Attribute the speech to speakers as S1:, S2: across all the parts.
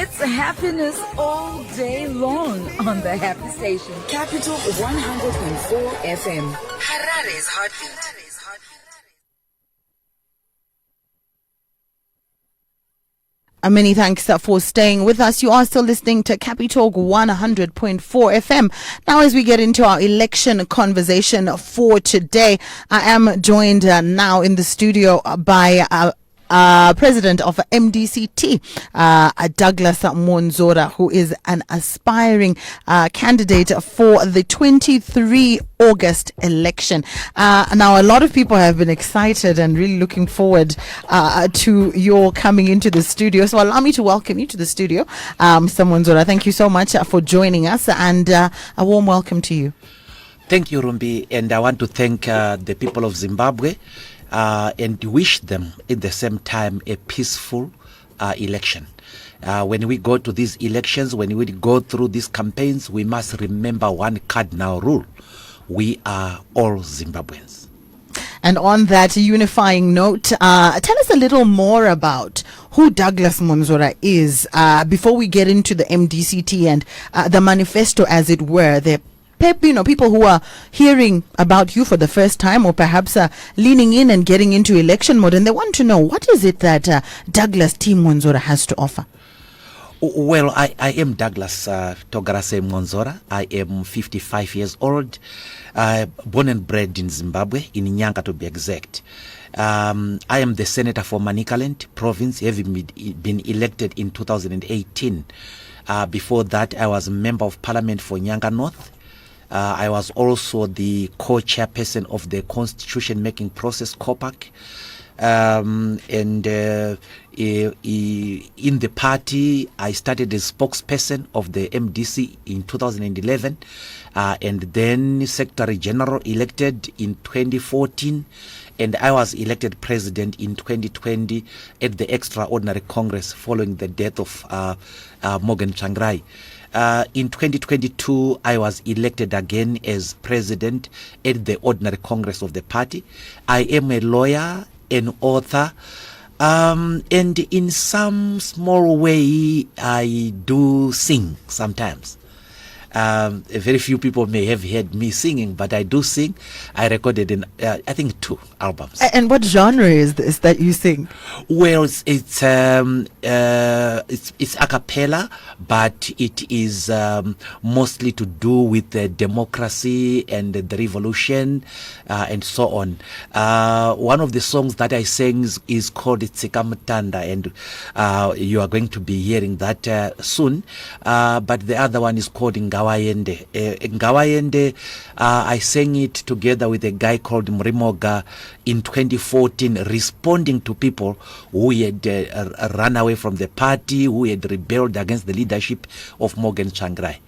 S1: It's happiness all day long on the Happy Station. Capital 100.4 FM. Harare's Heartbeat.
S2: Many thanks for staying with us. You are still listening to Capi Talk 100.4 FM. Now, as we get into our election conversation for today, I am joined now in the studio by President of MDCT, Douglas Mwonzora, who is an aspiring candidate for the 23 August election. Now, a lot of people have been excited and really looking forward to your coming into the studio. So allow me to welcome you to the studio, Mr. Mwonzora. Thank you so much for joining us, and a warm welcome to you.
S3: Thank you, Rumbi, and I want to thank the people of Zimbabwe and wish them at the same time a peaceful election. When we go to these elections, when we go through these campaigns, we must remember one cardinal rule. We are all Zimbabweans.
S2: And on that unifying note, tell us a little more about who Douglas Mwonzora is before we get into the MDCT and the manifesto, as it were. People who are hearing about you for the first time, or perhaps leaning in and getting into election mode, and they want to know, what is it that Douglas T. Mwonzora has to offer?
S3: Well, I am Douglas Togarase Mwonzora. I am 55 years old, born and bred in Zimbabwe, in Nyanga to be exact. I am the senator for Manicaland province, having been elected in 2018. Before that, I was a member of parliament for Nyanga North. I was also the co-chairperson of the constitution making process, COPAC. And in the party, I started as spokesperson of the MDC in 2011, and then Secretary General elected in 2014, and I was elected president in 2020 at the Extraordinary Congress following the death of Morgan Tsvangirai. In 2022, I was elected again as president at the Ordinary Congress of the party. I am a lawyer, an author, and in some small way, I do sing sometimes. Very few people may have heard me singing, but I do sing. I recorded I think 2 albums.
S2: And what genre is this that you sing?
S3: Well, it's a cappella, but it is mostly to do with democracy and the revolution and so on. One of the songs that I sang is called Tsika Mutanda, and you are going to be hearing that soon. But the other one is called Ngawayende. Ngawayende, I sang it together with a guy called Mrimoga in 2014, responding to people who had run away from the party, who had rebelled against the leadership of Morgan Tsvangirai.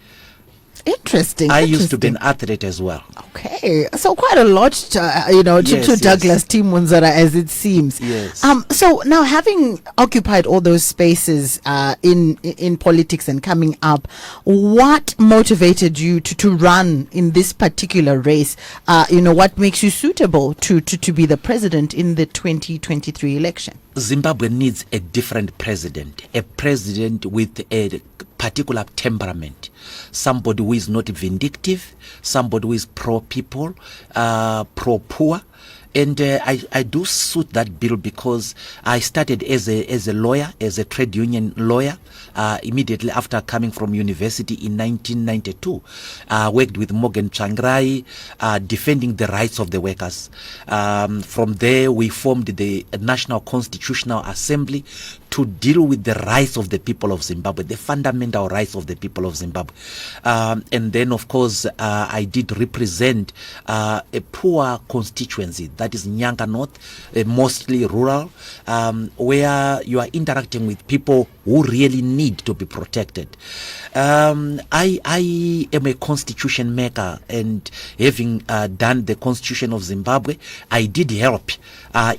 S2: Interesting.
S3: I used to be an athlete as well.
S2: Okay, so quite a lot, to Douglas T. Mwonzora, as it seems.
S3: Yes.
S2: So now, having occupied all those spaces in politics and coming up, what motivated you to run in this particular race? What makes you suitable to be the president in the 2023 election?
S3: Zimbabwe needs a different president, a president with a particular temperament, somebody who is not vindictive, somebody who is pro-people, pro-poor. And I do suit that bill because I started as a lawyer, as a trade union lawyer, immediately after coming from university in 1992. Worked with Morgan Tsvangirai, defending the rights of the workers. From there, we formed the National Constitutional Assembly to deal with the rights of the people of Zimbabwe, the fundamental rights of the people of Zimbabwe. And then, of course, I did represent a poor constituency, that is Nyanga North, mostly rural, where you are interacting with people who really need to be protected. I am a constitution maker, and having done the Constitution of Zimbabwe, I did help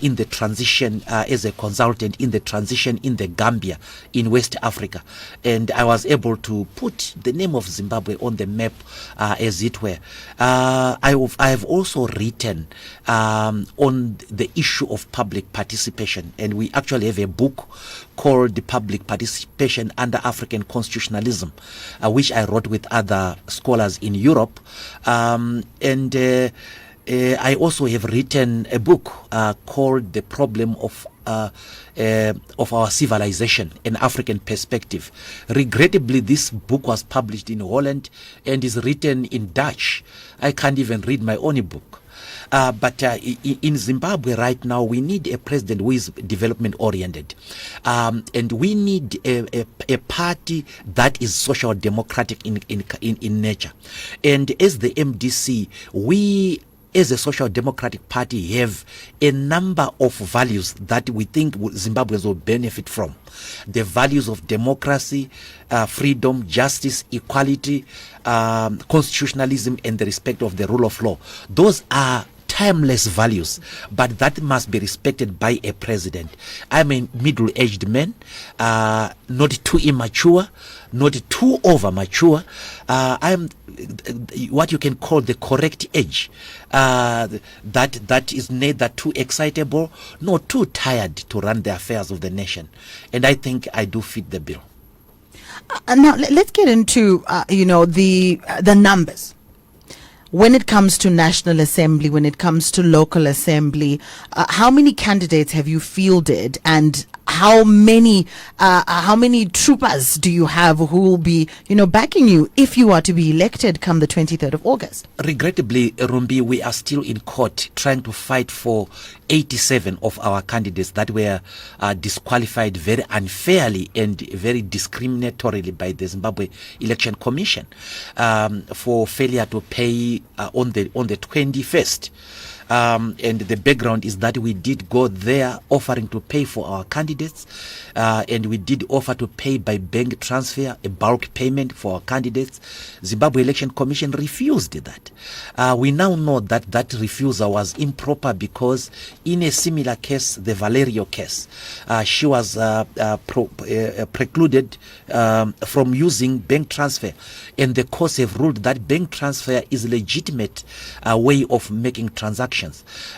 S3: in the transition as a consultant in the transition in the Gambia in West Africa, and I was able to put the name of Zimbabwe on the map, as it were. I have also written on the issue of public participation, and we actually have a book called The Public participation under African constitutionalism, which I wrote with other scholars in Europe. I also have written a book called The Problem of Our Civilization, an African Perspective. Regrettably, this book was published in Holland and is written in Dutch. I can't even read my own book. But in Zimbabwe right now, we need a president who is development oriented. And we need a party that is social democratic in nature. And as the MDC, we as a social democratic party have a number of values that we think Zimbabweans will benefit from. The values of democracy, freedom, justice, equality, constitutionalism, and the respect of the rule of law. Those are timeless values, but that must be respected by a president. I'm a middle-aged man, not too immature, not too over-mature. I'm what you can call the correct age. That is neither too excitable nor too tired to run the affairs of the nation. And I think I do fit the bill.
S2: Now let's get into the numbers. When it comes to National Assembly, when it comes to local assembly, how many candidates have you fielded, and how many troopers do you have who will be, backing you if you are to be elected come the 23rd of August?
S3: Regrettably, Rumbi, we are still in court trying to fight for 87 of our candidates that were disqualified very unfairly and very discriminatorily by the Zimbabwe Election Commission for failure to pay on the 21st. And the background is that we did go there offering to pay for our candidates, and we did offer to pay by bank transfer, a bulk payment for our candidates. Zimbabwe Election Commission refused that. We now know that that refusal was improper because in a similar case, the Valerio case, she was precluded from using bank transfer, and the courts have ruled that bank transfer is a legitimate way of making transactions.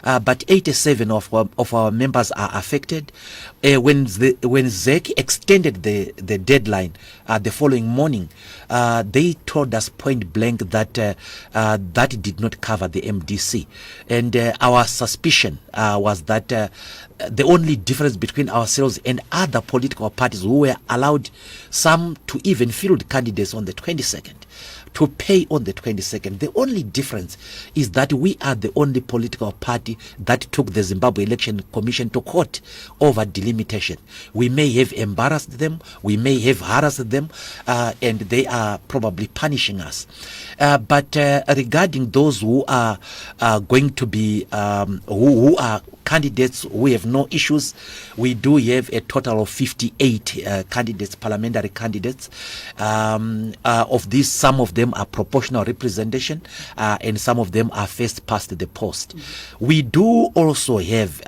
S3: But 87 of our members are affected. When ZEC extended the deadline the following morning, they told us point blank that that did not cover the MDC. And our suspicion was that the only difference between ourselves and other political parties who were allowed some to even field candidates on the 22nd, to pay on the 22nd. The only difference is that we are the only political party that took the Zimbabwe Election Commission to court over delimitation. We may have embarrassed them, we may have harassed them, and they are probably punishing us. But regarding those who are going to be, who are candidates, we have no issues. We do have a total of 58 candidates, parliamentary candidates. Of these, some of them are proportional representation, and some of them are first past the post. We do also have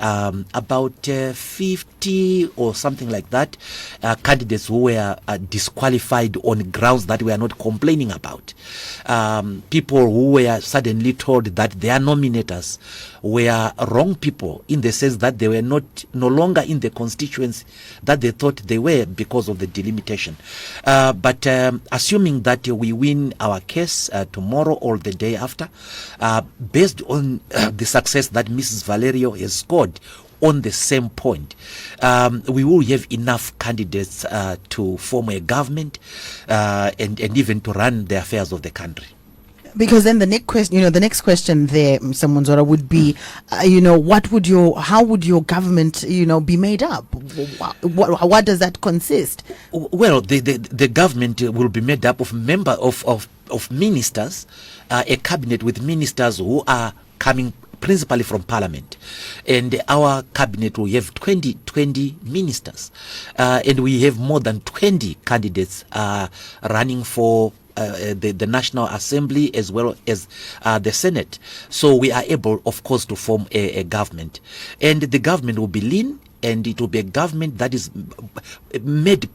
S3: about 50 or something like that candidates who were disqualified on grounds that we are not complaining about. People who were suddenly told that their nominators were wrong people, in the sense that they were no longer in the constituency that they thought they were because of the delimitation. But assuming that we win our case tomorrow or the day after, based on the success that Mrs. Valerio has scored on the same point, we will have enough candidates to form a government and even to run the affairs of the country.
S2: Because then the next question there, Mr. Mwonzora, would be, how would your government, be made up? What does that consist?
S3: Well, the government will be made up of of ministers, a cabinet with ministers who are coming principally from Parliament, and our cabinet will have 20 ministers, and we have more than 20 candidates running for the National Assembly as well as the Senate. So we are able, of course, to form a government, and the government will be lean and it will be a government that is made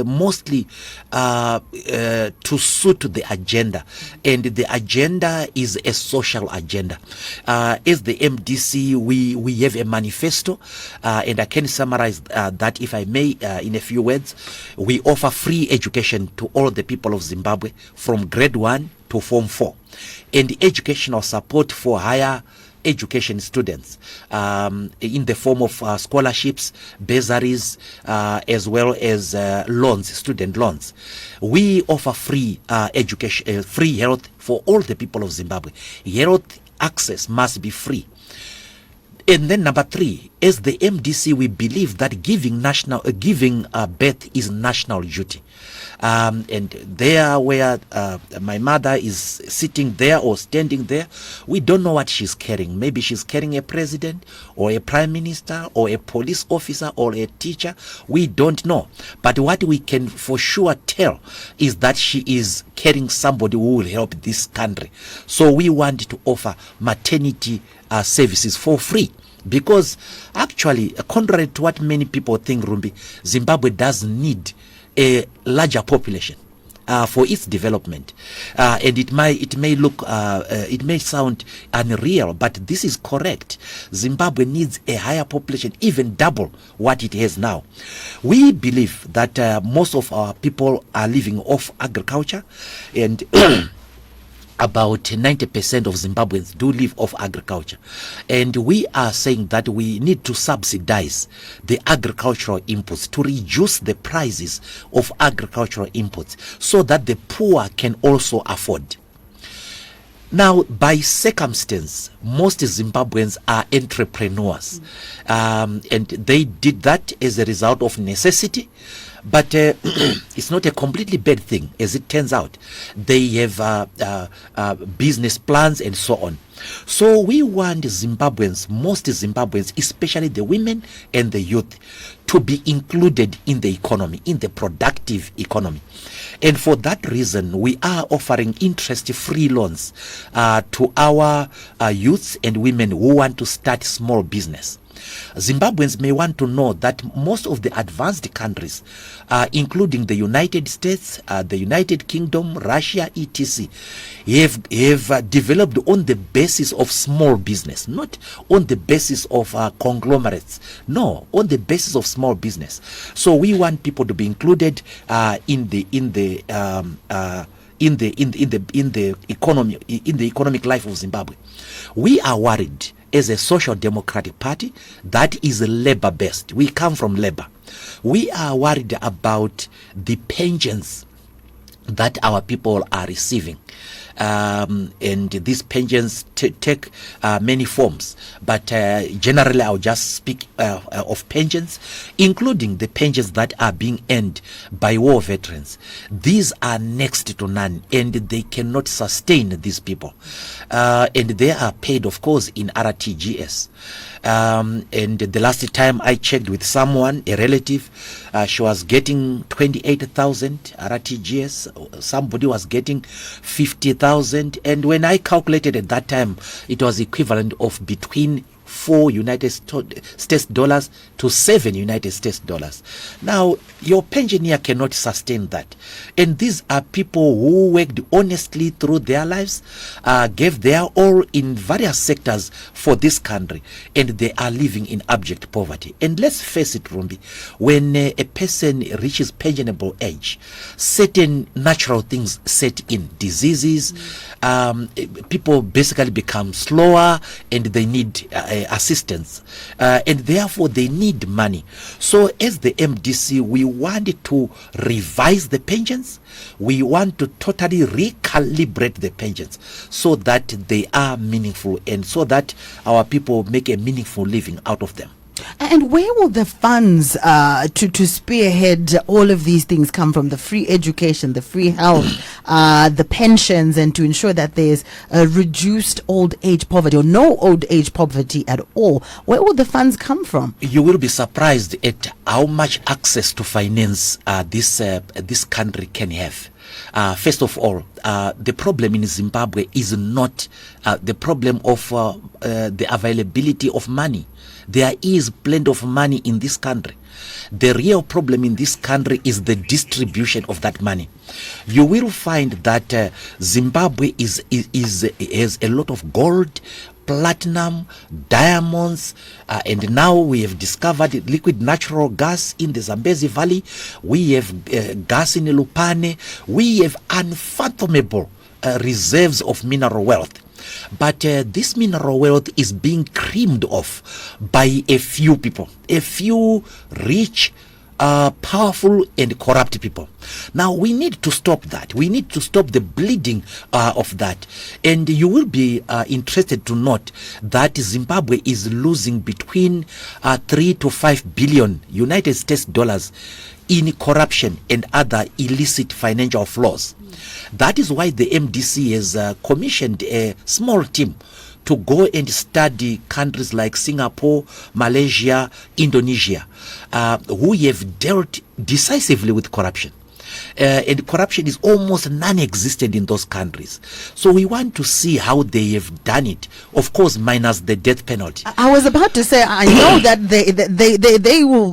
S3: mostly to suit the agenda, and the agenda is a social agenda. As the MDC, we have a manifesto, and I can summarize that, if I may, in a few words. We offer free education to all the people of Zimbabwe from grade 1 to Form 4, and educational support for higher education students in the form of scholarships, bursaries, as well as loans, student loans. We offer free education, free health for all the people of Zimbabwe. Health access must be free. And then number 3, as the MDC, we believe that giving birth is national duty. And there where my mother is sitting there or standing there, we don't know what she's carrying. Maybe she's carrying a president or a prime minister or a police officer or a teacher. We don't know. But what we can for sure tell is that she is carrying somebody who will help this country. So we want to offer maternity services for free. Because actually, contrary to what many people think, Rumbi, Zimbabwe does need a larger population for its development, and it may sound unreal, but this is correct. Zimbabwe needs a higher population, even double what it has now. We believe that most of our people are living off agriculture, and about 90% of Zimbabweans do live off agriculture. And we are saying that we need to subsidize the agricultural inputs to reduce the prices of agricultural inputs so that the poor can also afford. Now, by circumstance, most Zimbabweans are entrepreneurs, and they did that as a result of necessity. But it's not a completely bad thing, as it turns out. They have business plans and so on. So we want Zimbabweans, most Zimbabweans, especially the women and the youth, to be included in the economy, in the productive economy. And for that reason, we are offering interest-free loans to our youths and women who want to start small business. Zimbabweans may want to know that most of the advanced countries, including the United States, the United Kingdom, Russia, etc., have developed on the basis of small business, not on the basis of conglomerates. No, on the basis of small business. So we want people to be included in the economic life of Zimbabwe. We are worried as a social democratic party that is labor based. We come from labor. We are worried about the pensions that our people are receiving. And these pensions take many forms, but generally I'll just speak of pensions, including the pensions that are being earned by war veterans. These are next to none, and they cannot sustain these people, and they are paid, of course, in RTGS. And the last time I checked with someone, a relative, she was getting 28,000 RTGS. Somebody was getting 50,000, and when I calculated at that time, it was equivalent of between $4 United States dollars to $7 United States dollars. Now, your pensioner cannot sustain that. And these are people who worked honestly through their lives, gave their all in various sectors for this country, and they are living in abject poverty. And let's face it, Rumbi, when a person reaches pensionable age, certain natural things set in, diseases, people basically become slower, and they need assistance, and therefore they need money. So as the MDC, we want to revise the pensions. We want to totally recalibrate the pensions so that they are meaningful, and so that our people make a meaningful living out of them.
S2: And where will the funds to spearhead all of these things come from? The free education, the free health, the pensions, and to ensure that there's a reduced old age poverty or no old age poverty at all. Where will the funds come from?
S3: You will be surprised at how much access to finance this country can have. First of all, the problem in Zimbabwe is not the problem of the availability of money. There is plenty of money in this country. The real problem in this country is the distribution of that money. You will find that Zimbabwe has a lot of gold, platinum, diamonds, and now we have discovered liquid natural gas in the Zambezi Valley. We have gas in Lupane. We have unfathomable reserves of mineral wealth. But this mineral wealth is being creamed off by a few people, a few rich, powerful and corrupt people. Now we need to stop that. We need to stop the bleeding of that. And you will be interested to note that Zimbabwe is losing between 3 to 5 billion United States dollars in corruption and other illicit financial flows. That is why the MDC has commissioned a small team to go and study countries like Singapore, Malaysia, Indonesia, who have dealt decisively with corruption. And corruption is almost non-existent in those countries. So we want to see how they have done it, of course minus the death penalty.
S2: I was about to say, I know that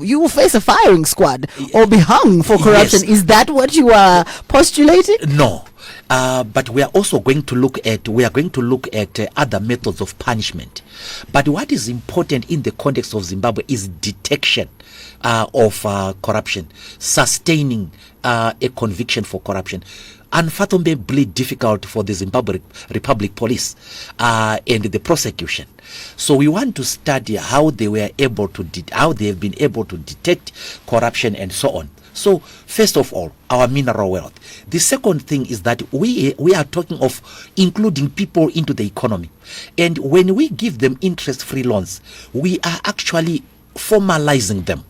S2: you will face a firing squad or be hung for corruption.
S3: Yes.
S2: Is that what you are postulating?
S3: No. But we are also going to look at other methods of punishment. But what is important in the context of Zimbabwe is detection of corruption, sustaining a conviction for corruption. Unfathomably difficult for the Zimbabwe Republic Police and the prosecution. So we want to study how they were able to how they have been able to detect corruption and so on. So first of all, our mineral wealth. The second thing is that we are talking of including people into the economy. And when we give them interest-free loans, we are actually formalizing them.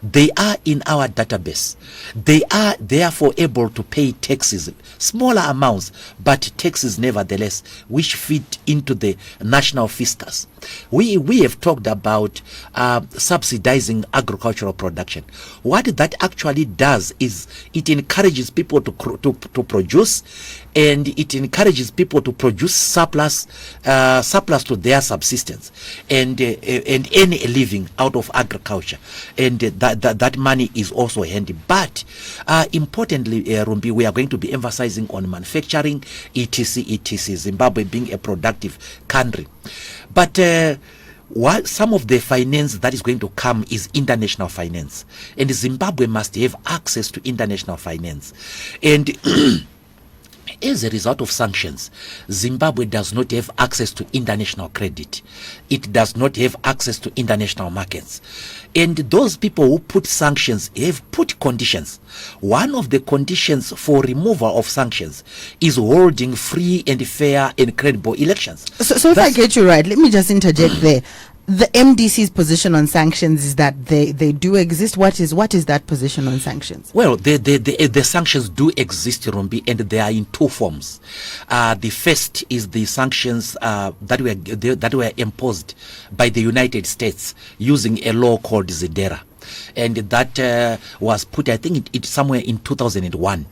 S3: They are in our database. They are therefore able to pay taxes, smaller amounts, but taxes nevertheless, which feed into the national fiscus. We have talked about subsidizing agricultural production. What that actually does is it encourages people to produce, and it encourages people to produce surplus to their subsistence and earn a living out of agriculture, and that money is also handy. But importantly, Rumbi, we are going to be emphasizing on manufacturing, etc. Zimbabwe being a productive country. But what some of the finance that is going to come is international finance, and Zimbabwe must have access to international finance. And as a result of sanctions, Zimbabwe does not have access to international credit. It does not have access to international markets. And those people who put sanctions have put conditions. One of the conditions for removal of sanctions is holding free and fair and credible elections.
S2: So if I get you right, let me just interject there. The MDC's position on sanctions is that they do exist. What is that position on sanctions?
S3: Well, the sanctions do exist, Rumbi, and they are in two forms. The first is the sanctions that were imposed by the United States using a law called Zedera. And that was put, I think, it somewhere in 2001.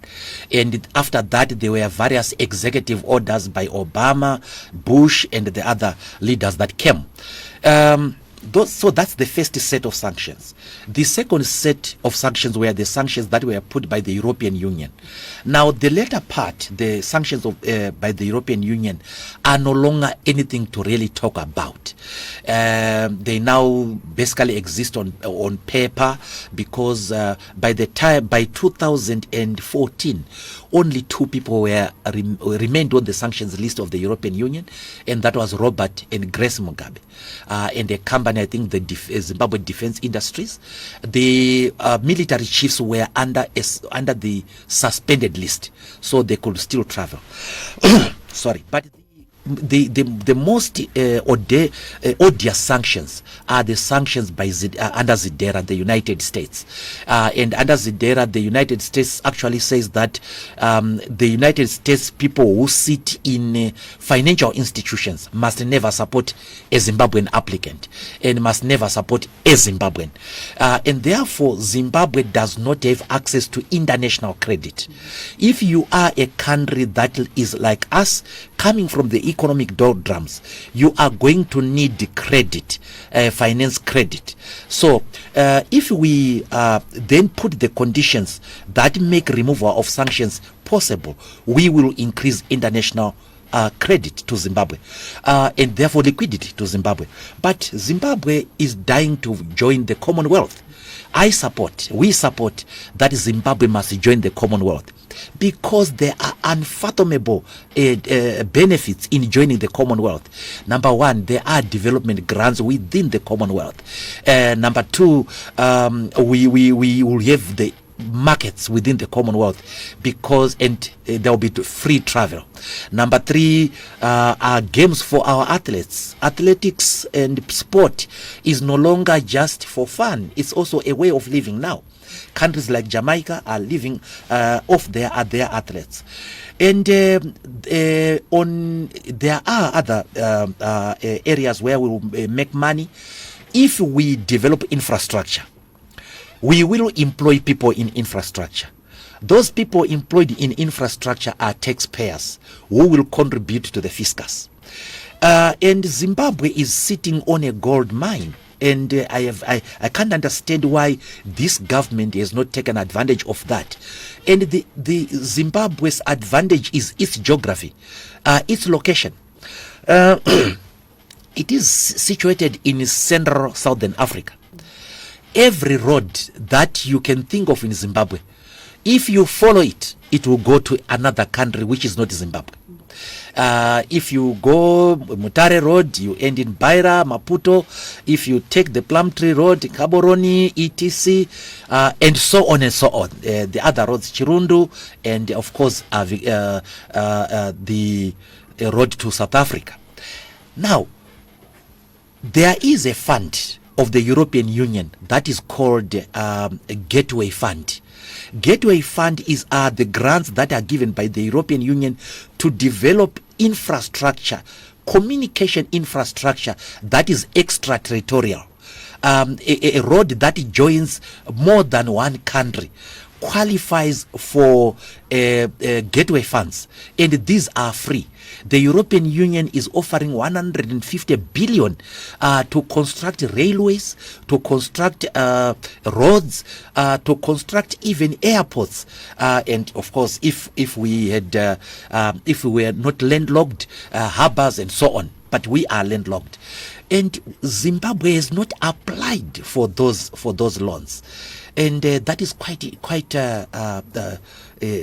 S3: And after that, there were various executive orders by Obama, Bush, and the other leaders that came. So that's the first set of sanctions. The second set of sanctions were the sanctions that were put by the European Union. Now, the latter part, the sanctions by the European Union, are no longer anything to really talk about. They now basically exist on paper, because by 2014, only two people remained on the sanctions list of the European Union, and that was Robert and Grace Mugabe, and a company, I think, the Zimbabwe Defense Industries. The military chiefs were under the suspended list, so they could still travel. Sorry, but the most odious sanctions are the sanctions by under Zedera, the United States. And under Zedera, the United States actually says that the United States people who sit in financial institutions must never support a Zimbabwean applicant and must never support a Zimbabwean. And therefore, Zimbabwe does not have access to international credit. If you are a country that is like us, coming from the economic doldrums, you are going to need credit, finance credit. So if we then put the conditions that make removal of sanctions possible, we will increase international credit to Zimbabwe and therefore liquidity to Zimbabwe. But Zimbabwe is dying to join the Commonwealth. We support that Zimbabwe must join the Commonwealth because there are unfathomable benefits in joining the Commonwealth. Number one, there are development grants within the Commonwealth. Number two, we will have the markets within the Commonwealth because there will be free travel. Number three, are games for our athletes. Athletics and sport is no longer just for fun, it's also a way of living now. Countries like Jamaica are living off their athletes. And there are other areas where we will make money if we develop infrastructure. We will employ people in infrastructure. Those people employed in infrastructure are taxpayers who will contribute to the fiscus. And Zimbabwe is sitting on a gold mine. And I can't understand why this government has not taken advantage of that. And the Zimbabwe's advantage is its geography, its location. It is situated in central southern Africa. Every road that you can think of in Zimbabwe, if you follow it, it will go to another country which is not Zimbabwe. If you go Mutare Road, you end in Beira, Maputo. If you take the Plumtree Road, Gaborone, etc., and so on and so on. The other roads, Chirundu, and of course the road to South Africa. Now, there is a fund of the European Union that is called a Gateway Fund. Gateway Fund is the grants that are given by the European Union to develop infrastructure, communication infrastructure that is extraterritorial. A road that joins more than one country qualifies for gateway funds, and these are free. The European Union is offering 150 billion to construct railways, to construct roads, to construct even airports, and of course, if we were not landlocked, harbors and so on. But we are landlocked, and Zimbabwe has not applied for those loans. And that is quite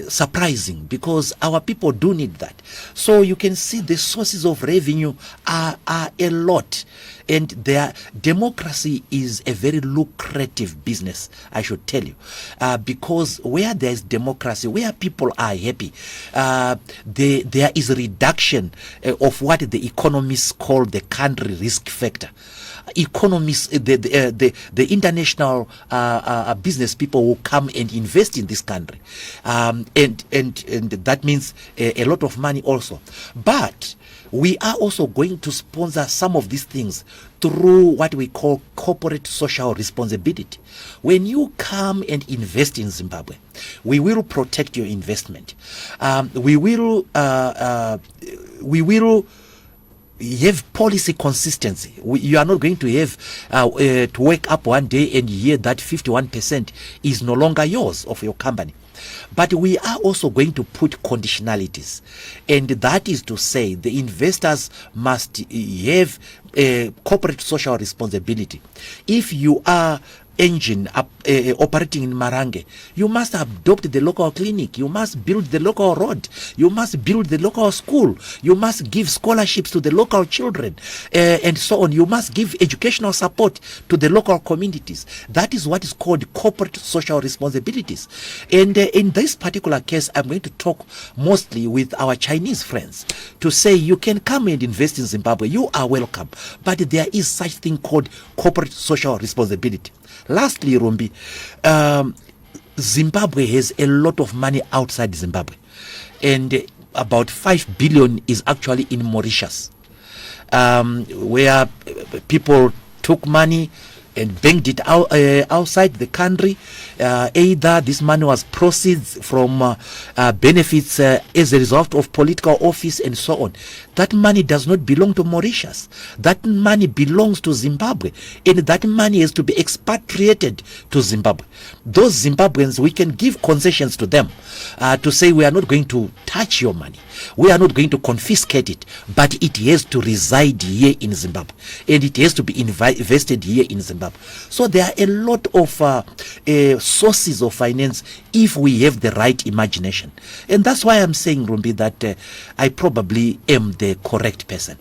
S3: surprising, because our people do need that. So you can see the sources of revenue are a lot, and their democracy is a very lucrative business, I should tell you, because where there is democracy, where people are happy, there is a reduction of what the economists call the country risk factor. Economists, the international business people will come and invest in this country, and that means a lot of money also. But we are also going to sponsor some of these things through what we call corporate social responsibility. When you come and invest in Zimbabwe, we will protect your investment. We will have policy consistency. You are not going to have to wake up one day and hear that 51% is no longer yours, of your company. But we are also going to put conditionalities, and that is to say the investors must have a corporate social responsibility. If you are engine operating in Marange, you must adopt the local clinic, you must build the local road, you must build the local school, you must give scholarships to the local children, and so on. You must give educational support to the local communities. That is what is called corporate social responsibilities. And in this particular case, I'm going to talk mostly with our Chinese friends to say, you can come and invest in Zimbabwe, you are welcome, but there is such thing called corporate social responsibility. Lastly, Rumbi, Zimbabwe has a lot of money outside Zimbabwe, and about 5 billion is actually in Mauritius, where people took money and banked it out, outside the country. Either this money was proceeds from benefits as a result of political office and so on. That money does not belong to Mauritius. That money belongs to Zimbabwe, and that money is to be expatriated to Zimbabwe. Those Zimbabweans, we can give concessions to them to say we are not going to touch your money, we are not going to confiscate it, but it has to reside here in Zimbabwe, and it has to be invested here in Zimbabwe. So there are a lot of sources of finance if we have the right imagination, and that's why I'm saying, Rumbi, that I probably am the correct person.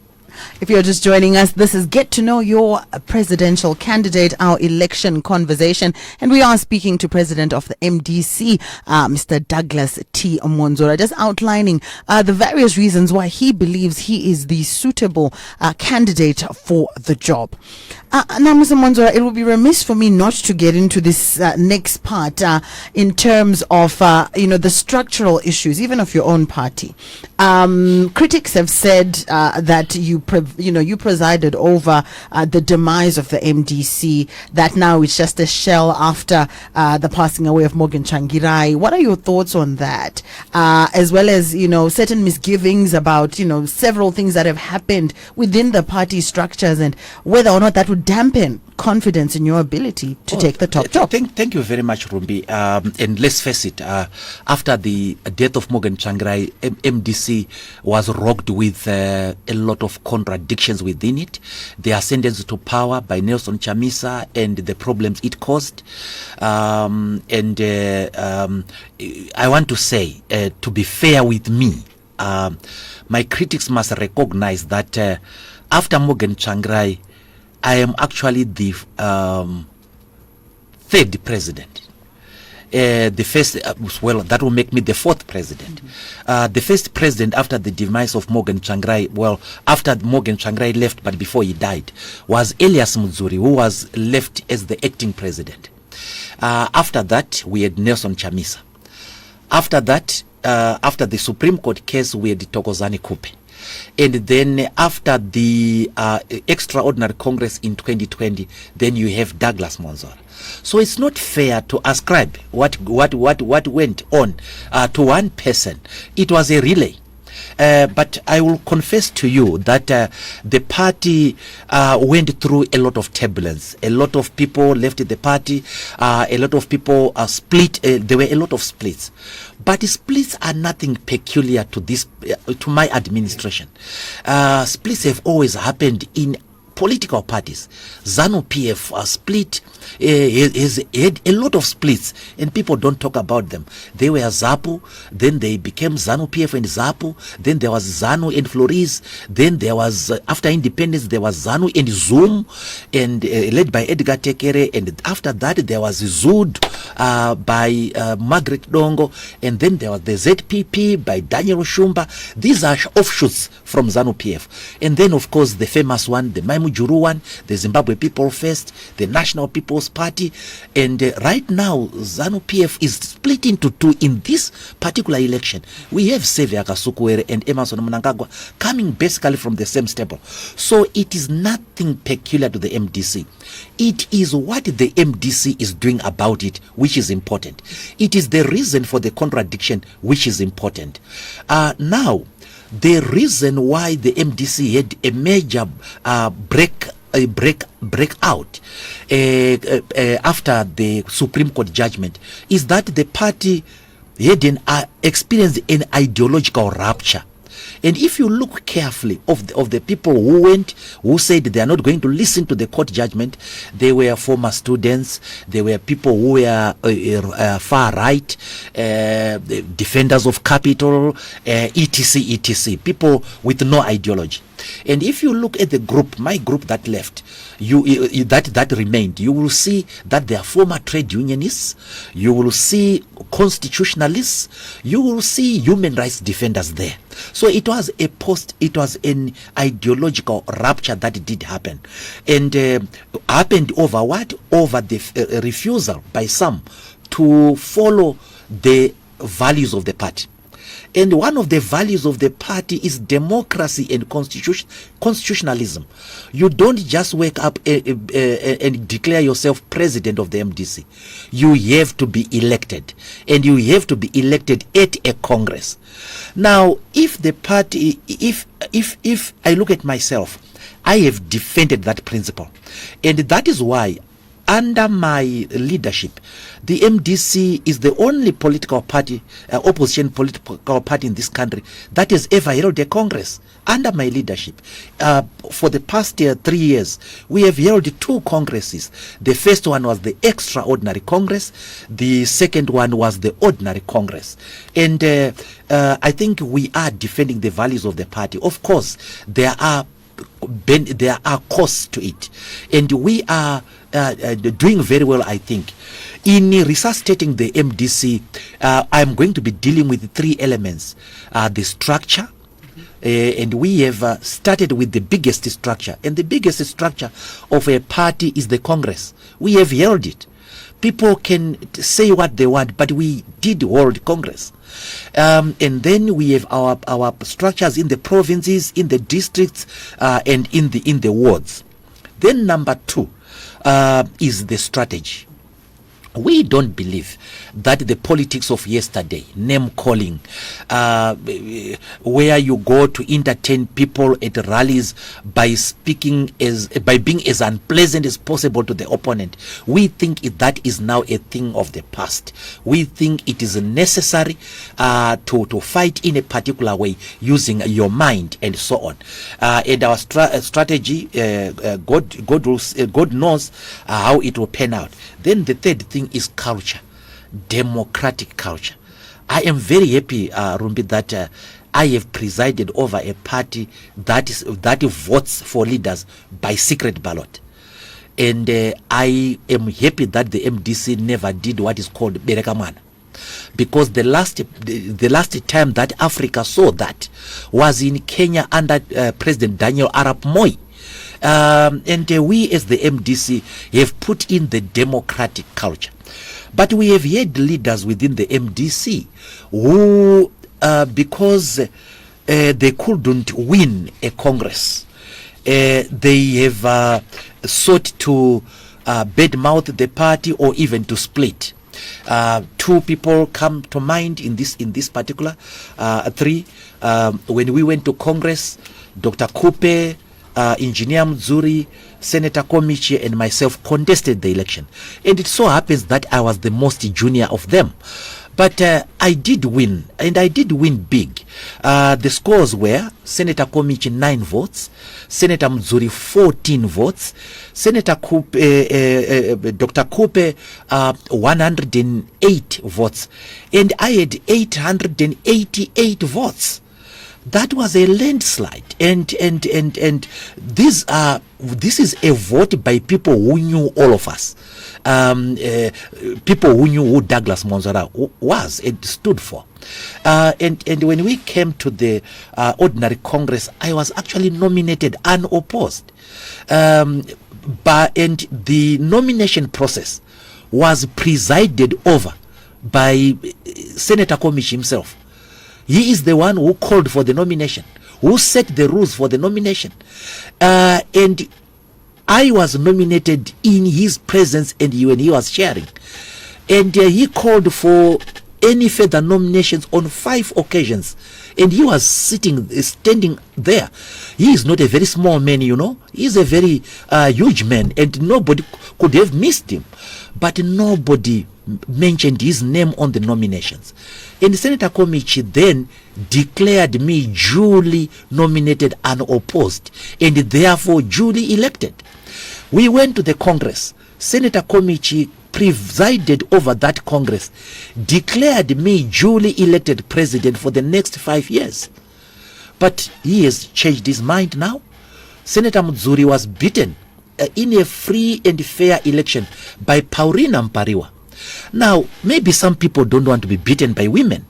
S2: If you're just joining us, this is Get to Know Your Presidential Candidate, our election conversation. And we are speaking to President of the MDC, Mr. Douglas T. Mwonzora, just outlining the various reasons why he believes he is the suitable candidate for the job. Now, Mr. Mwonzora, it would be remiss for me not to get into this next part in terms of, the structural issues, even of your own party. Critics have said that you presided over the demise of the MDC, that now it's just a shell after the passing away of Morgan Tsvangirai. What are your thoughts on that? As well as, certain misgivings about, several things that have happened within the party structures, and whether or not that would dampen confidence in your ability to take the top job.
S3: Thank you very much, Rumbi. And let's face it, after the death of Morgan Tsvangirai, MDC was rocked with a lot of contradictions within it. The ascendance to power by Nelson Chamisa and the problems it caused. I want to say, to be fair with me, my critics must recognize that after Morgan Tsvangirai, I am actually the third president. The first, that will make me the fourth president. The first president after the demise of Morgan Tsvangirai, after Morgan Tsvangirai left, but before he died, was Elias Muzuri, who was left as the acting president. After that, we had Nelson Chamisa. After that, after the Supreme Court case, we had Thokozani Kupe. And then after the extraordinary Congress in 2020, then you have Douglas Mwonzora. So it's not fair to ascribe what went on to one person. It was a relay. But I will confess to you that the party went through a lot of turbulence. A lot of people left the party. A lot of people split. There were a lot of splits. But splits are nothing peculiar to this, to my administration. Splits have always happened in political parties. ZANU-PF split, has had a lot of splits, and people don't talk about them. They were ZAPU, then they became ZANU-PF and ZAPU, then there was ZANU and Flores, then there was, after independence, there was ZANU and Zoom, and led by Edgar Tekere, and after that there was ZUD by Margaret Dongo, and then there was the ZPP by Daniel Shumba. These are offshoots from ZANU-PF. And then, of course, the famous one, the Juru one, the Zimbabwe People First, the National People's Party, and right now ZANU-PF is split into two in this particular election. We have Xavier Kasukuwere and Emerson Mnangagwa coming basically from the same stable. So it is nothing peculiar to the MDC. It is what the MDC is doing about it which is important. It is the reason for the contradiction which is important. Now, the reason why the MDC had a major breakout after the Supreme Court judgment is that the party had experienced an ideological rupture. And if you look carefully of the people who said they are not going to listen to the court judgment, they were former students, they were people who were far right, defenders of capital, etc., people with no ideology. And if you look at the group, my group that left, that remained, you will see that they are former trade unionists, you will see constitutionalists, you will see human rights defenders there. So it was an ideological rupture that did happen, and happened over what? Over the refusal by some to follow the values of the party. And one of the values of the party is democracy and constitutionalism. You don't just wake up and declare yourself president of the MDC. You have to be elected, and you have to be elected at a congress. Now, if the party, if I look at myself, I have defended that principle, and that is why under my leadership, the MDC is the only political party, opposition political party in this country that has ever held a congress under my leadership. For the past 3 years, we have held 2 congresses. The first one was the extraordinary congress. The second one was the ordinary congress. And I think we are defending the values of the party. Of course, there are costs to it, and we are doing very well, I think. In resuscitating the MDC, I'm going to be dealing with 3 elements. The structure, and we have started with the biggest structure, and the biggest structure of a party is the Congress. We have held it. People can say what they want, but we did hold Congress. And then we have our structures in the provinces, in the districts, and in the wards. Then number 2 is the strategy. We don't believe that the politics of yesterday, name calling, where you go to entertain people at rallies by being as unpleasant as possible to the opponent, we think that is now a thing of the past. We think it is necessary to fight in a particular way using your mind and so on. And our strategy, God knows how it will pan out. Then the third thing is culture, democratic culture. I am very happy, Rumbi, that I have presided over a party that votes for leaders by secret ballot. And I am happy that the MDC never did what is called Berekamana. Because the last time that Africa saw that was in Kenya under President Daniel Arap Moi. And we as the MDC have put in the democratic culture. But we have had leaders within the MDC who, because they couldn't win a congress, they have sought to badmouth the party or even to split. 2 people come to mind in this particular 3. When we went to Congress, Dr. Kupe, Engineer Mzuri, Senator Komichi, and myself contested the election. And it so happens that I was the most junior of them. But I did win, and I did win big. The scores were Senator Komichi 9 votes, Senator Mzuri 14 votes, Senator Kupe, Dr. Kupe 108 votes, and I had 888 votes. That was a landslide, and this is a vote by people who knew all of us, people who knew who Douglas Mwonzora was and stood for, and when we came to the ordinary Congress, I was actually nominated unopposed, and the nomination process was presided over by Senator Komichi himself. He is the one who called for the nomination, who set the rules for the nomination. And I was nominated in his presence and when he was sharing. And he called for any further nominations on 5 occasions. And he was standing there. He is not a very small man, you know. He is a very huge man, and nobody could have missed him. But nobody mentioned his name on the nominations. And Senator Komichi then declared me duly nominated unopposed and therefore duly elected. We went to the Congress. Senator Komichi presided over that Congress, declared me duly elected president for the next 5 years. But he has changed his mind now. Senator Mzuri was beaten in a free and fair election by Paulina Mpariwa. Now, maybe some people don't want to be beaten by women.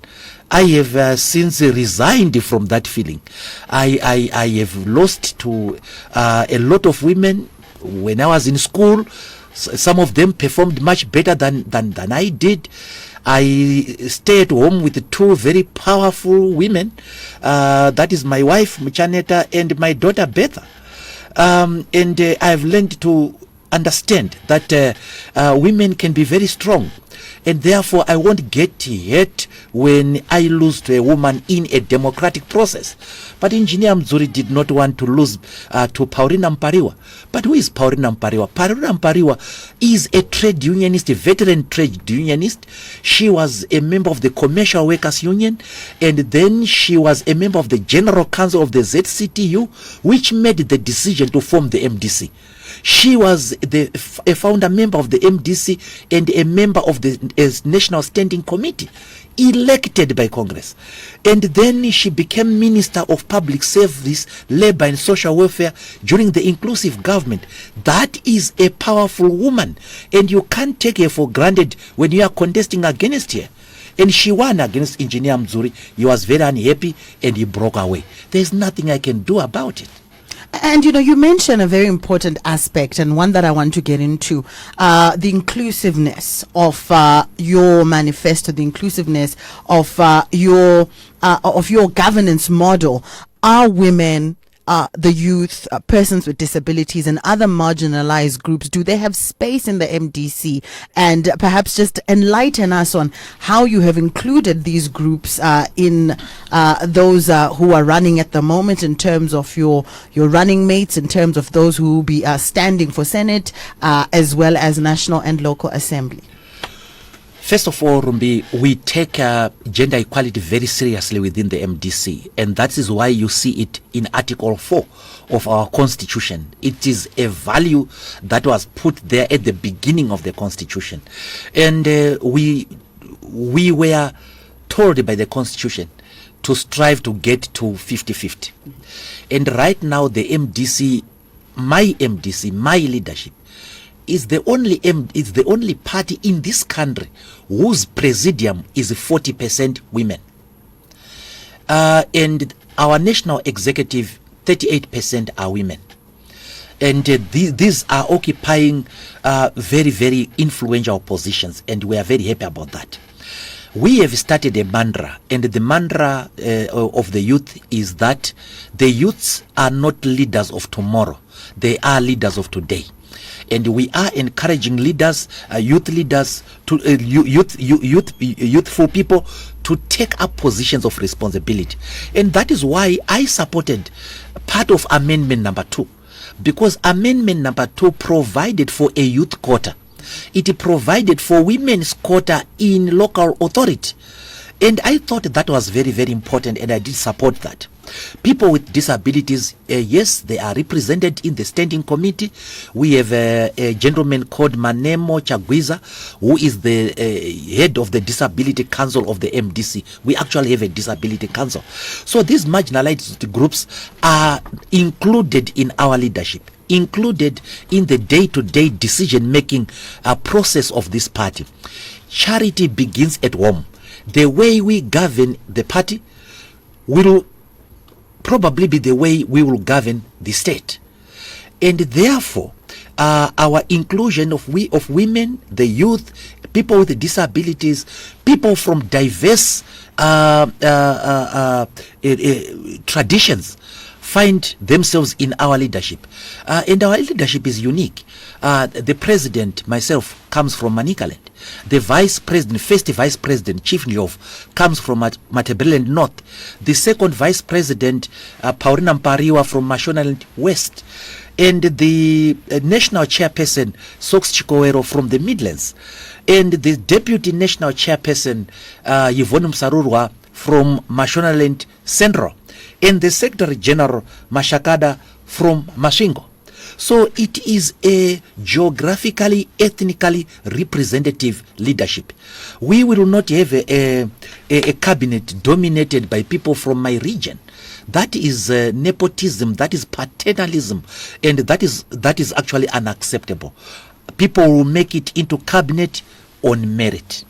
S3: I have since resigned from that feeling. I have lost to a lot of women when I was in school. Some of them performed much better than I did. I stay at home with two very powerful women. That is my wife, Mchaneta, and my daughter, Betha. And I've learned to understand that women can be very strong. And therefore, I won't get hurt when I lose to a woman in a democratic process. But Engineer Mzuri did not want to lose to Paulina Mpariwa. But who is Paulina Mpariwa? Paulina Mpariwa is a trade unionist, a veteran trade unionist. She was a member of the Commercial Workers Union, and then she was a member of the General Council of the ZCTU, which made the decision to form the MDC. She was a founder member of the MDC and a member of the National Standing Committee, elected by Congress. And then she became Minister of Public Service, Labor and Social Welfare during the inclusive government. That is a powerful woman, and you can't take her for granted when you are contesting against her. And she won against Engineer Mzuri. He was very unhappy and he broke away. There's nothing I can do about it.
S2: And you mentioned a very important aspect, and one that I want to get into, the inclusiveness of your manifesto, the inclusiveness of your governance model. Are women, the youth, persons with disabilities, and other marginalized groups, do they have space in the MDC? And perhaps just enlighten us on how you have included these groups in those who are running at the moment, in terms of your running mates, in terms of those who will be standing for Senate, as well as National and Local Assembly.
S3: First of all, Rumbi, we take gender equality very seriously within the MDC, and that is why you see it in Article 4 of our Constitution. It is a value that was put there at the beginning of the Constitution. And we were told by the Constitution to strive to get to 50-50. And right now, the MDC, my leadership, is the only party in this country whose presidium is 40% women. And our national executive, 38% are women. And these are occupying very, very influential positions, and we are very happy about that. We have started a mantra, and the mantra of the youth is that the youths are not leaders of tomorrow, they are leaders of today. And we are encouraging leaders, youth leaders, to youthful people to take up positions of responsibility. And that is why I supported part of Amendment number 2, because Amendment number 2 provided for a youth quota. It provided for women's quota in local authority. And I thought that was very, very important, and I did support that. People with disabilities, yes, they are represented in the standing committee. We have a gentleman called Manemo Chagwiza, who is the head of the Disability Council of the MDC. We actually have a Disability Council. So these marginalized groups are included in our leadership, included in the day-to-day decision-making process of this party. Charity begins at home. The way we govern the party will probably be the way we will govern the state. And therefore, our inclusion of women, the youth, people with disabilities, people from diverse traditions find themselves in our leadership. And our leadership is unique. The president, myself, comes from Manicaland. The vice president, first vice president, Chief Njov, comes from Matabeleland North. The second vice president, Paulina Mpariwa, from Mashonaland West. And the national chairperson, Sox Chikowero, from the Midlands. And the deputy national chairperson, Yvonne Msarurwa, from Mashonaland Central. And the secretary general, Mashakada, from Mashingo. So it is a geographically, ethnically representative leadership. We will not have a cabinet dominated by people from my region. That is nepotism, that is paternalism, and that is actually unacceptable. People will make it into cabinet on merit.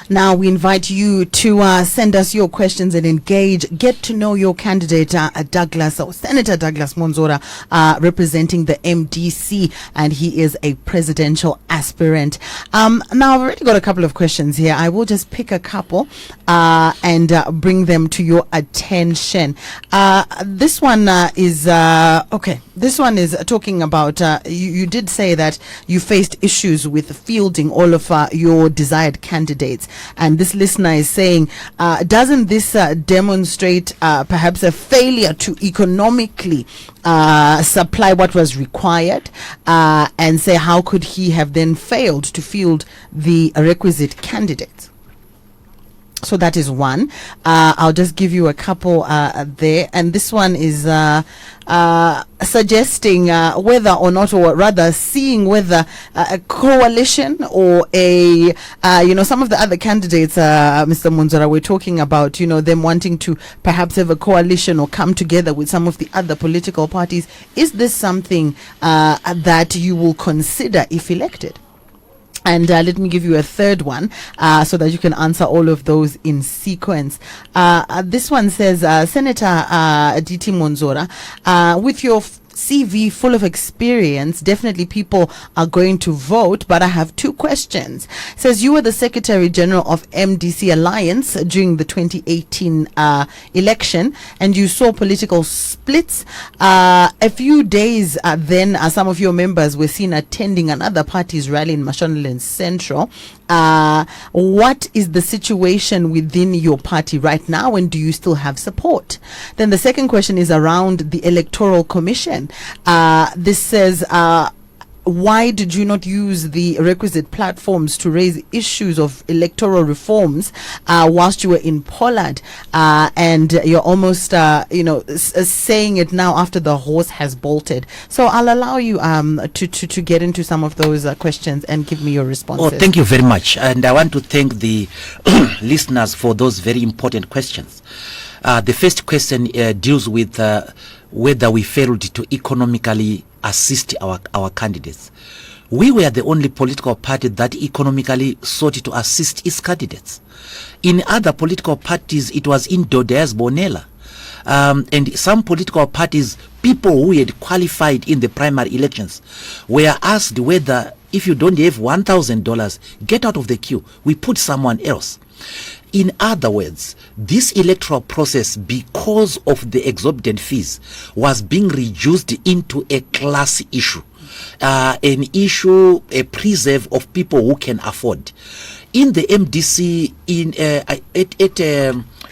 S2: Now we invite you to send us your questions and engage. Get to know your candidate, Douglas, or Senator Douglas Mwonzora, representing the MDC, and he is a presidential aspirant. Now I've already got a couple of questions here. I will just pick a couple and bring them to your attention. This one is okay. This one is talking about you did say that you faced issues with fielding all of your desired candidates. And this listener is saying, doesn't this demonstrate perhaps a failure to economically supply what was required, and say how could he have then failed to field the requisite candidates? So that is one. I'll just give you a couple there. And this one is suggesting whether or not, or rather seeing whether a coalition or a, some of the other candidates, Mr. Mwonzora, we're talking about, them wanting to perhaps have a coalition or come together with some of the other political parties. Is this something that you will consider if elected? And let me give you a third one so that you can answer all of those in sequence. This one says, Senator DT Mwonzora, with your CV full of experience, definitely people are going to vote, but I have two questions. It says you were the Secretary General of MDC Alliance during the 2018 election, and you saw political splits. A few days then, some of your members were seen attending another party's rally in Mashonaland Central. What is the situation within your party right now, and do you still have support? Then the second question is around the Electoral Commission. This says, why did you not use the requisite platforms to raise issues of electoral reforms whilst you were in Pollard? And you're almost, saying it now after the horse has bolted. So I'll allow you to get into some of those questions and give me your responses.
S3: Oh, thank you very much. And I want to thank the listeners for those very important questions. The first question deals with whether we failed to economically assist our candidates. We were the only political party that economically sought to assist its candidates. In other political parties, it was Indo Diaz Bonella. And some political parties, people who had qualified in the primary elections, were asked whether, if you don't have $1,000, get out of the queue. We put someone else. In other words, this electoral process, because of the exorbitant fees, was being reduced into a class issue, an issue, a preserve of people who can afford. In the MDC,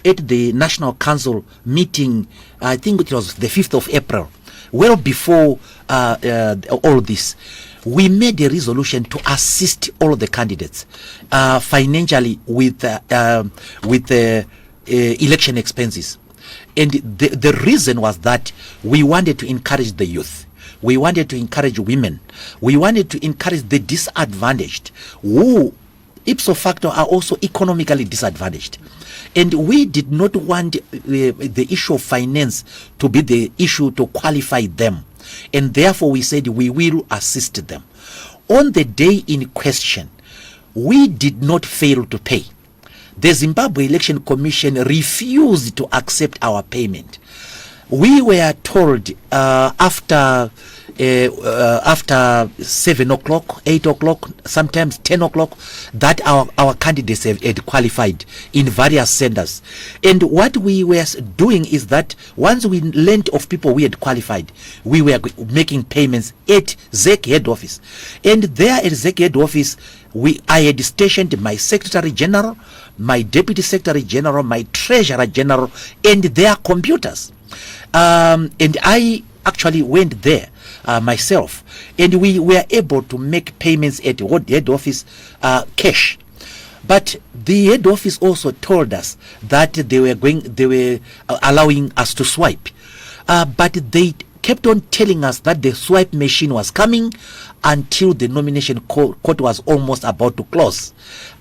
S3: at the National Council meeting, I think it was the 5th of April, well before all this, we made a resolution to assist all the candidates financially with election expenses. And the reason was that we wanted to encourage the youth. We wanted to encourage women. We wanted to encourage the disadvantaged, who ipso facto are also economically disadvantaged. And we did not want the issue of finance to be the issue to qualify them. And therefore we said we will assist them. On the day in question, we did not fail to pay. The Zimbabwe Election Commission refused to accept our payment. We were told after 7 o'clock, 8 o'clock, sometimes 10 o'clock, that our candidates had qualified in various centers. And what we were doing is that once we learned of people we had qualified, we were making payments at ZEC head office. And there at ZEC head office, I had stationed my Secretary General, my Deputy Secretary General, my Treasurer General, and their computers. And I actually went there myself, and we were able to make payments at head office cash. But the head office also told us that they were allowing us to swipe, but they kept on telling us that the swipe machine was coming until the nomination court was almost about to close.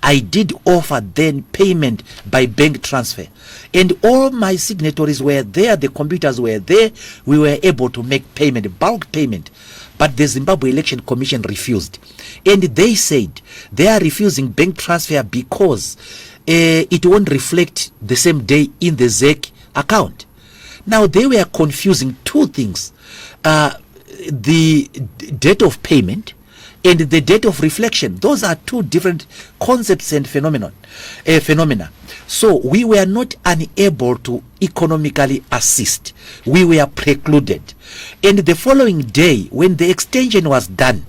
S3: I did offer then payment by bank transfer, and all my signatories were there, the computers were there, we were able to make payment, bulk payment. but the Zimbabwe Election Commission refused. And they said they are refusing bank transfer because it won't reflect the same day in the ZEC account. Now, they were confusing two things. The date of payment and the date of reflection. Those are two different concepts and phenomena. So we were not unable to economically assist. We were precluded. And the following day, when the extension was done,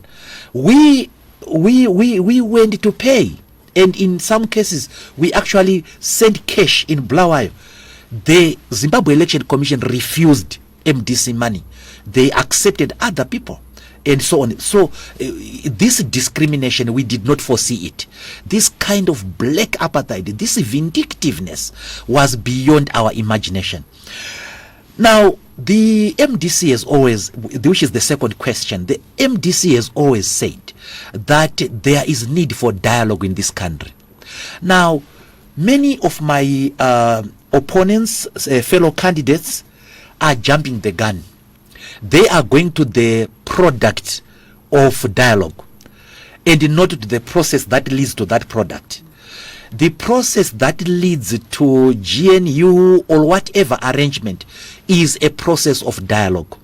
S3: we went to pay. And in some cases, we actually sent cash in Blawayo. The Zimbabwe Election Commission refused MDC money. They accepted other people and so on. So this discrimination, we did not foresee it. This kind of black apartheid, this vindictiveness was beyond our imagination. Now, the MDC has always, which is the second question, the MDC has always said that there is need for dialogue in this country. Now, many of my opponents, fellow candidates, are jumping the gun. They are going to the product of dialogue and not to the process that leads to that product. The process that leads to GNU or whatever arrangement is a process of dialogue.